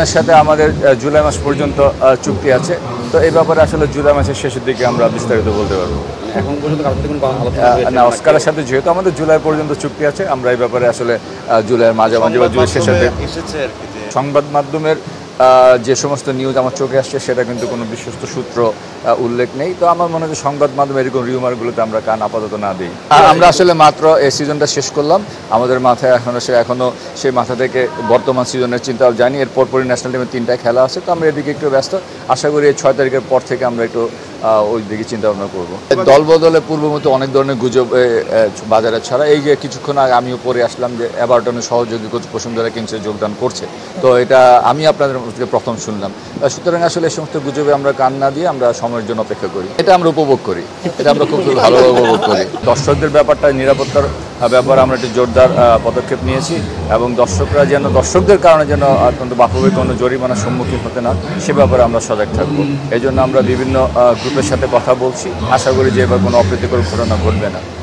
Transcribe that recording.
এর সাথে আমাদের জুলাই মাস পর্যন্ত চুক্তি আছে, তো এই ব্যাপারে আসলে জুলাই মাসের শেষের দিকে আমরা বিস্তারিত বলতে পারবো। এখন পর্যন্ত কারোর সাথে কোনো আলোচনা না, অস্কারের সাথে যেহেতু আমাদের জুলাই পর্যন্ত চুক্তি আছে, আমরা এই ব্যাপারে আসলে জুলাইয়ের মাঝামাঝি বা জুলাই শেষের এসেছে আর কি। সংবাদ মাধ্যমের যে সমস্ত নিউজ আমার চোখে আসছে সেটা কিন্তু কোনো বিশ্বস্ত সূত্র উল্লেখ নেই। তো আমার মনে হয় সংবাদ মাধ্যমে এরকম রিউমারগুলোতে আমরা কান আপাতত না দিই। আমরা আসলে মাত্র এই সিজনটা শেষ করলাম, আমাদের মাথায় এখনও সেই মাথা থেকে বর্তমান সিজনের চিন্তা জানি। এর পরপরই ন্যাশনাল টিমের 3টা খেলা আছে, তো আমরা এদিকে একটু ব্যস্ত। আশা করি এই 6 তারিখের পর থেকে আমরা একটু ওই দিকে চিন্তা ভাবনা করবো। দল বদলে পূর্বমতো অনেক ধরনের গুজব বাজারে ছাড়া, এই যে কিছুক্ষণ আগে আমিও পরে আসলাম যে এভারটনের সহযোগী কোচ বসুন্ধরা কিংসে যোগদান করছে, তো এটা আমি আপনাদের থেকে প্রথম শুনলাম। সুতরাং আসলে এই সমস্ত গুজবে আমরা কান না দিয়ে আমরা সময়ের জন্য অপেক্ষা করি। এটা আমরা উপভোগ করি, এটা আমরা খুব ভালোভাবে উপভোগ করি। দর্শকদের ব্যাপারটা, নিরাপত্তার ব্যাপারে আমরা একটি জোরদার পদক্ষেপ নিয়েছি এবং দর্শকরা যেন দর্শকদের কারণে যেন অত্যন্ত বাফুবে কোনো জরিমানার সম্মুখীন হতে না, সে ব্যাপারে আমরা সজাগ থাকবো। এই জন্য আমরা বিভিন্ন গ্রুপের সাথে কথা বলছি। আশা করি যে এবার কোনো অপ্রীতিকর ঘটনা ঘটবে না।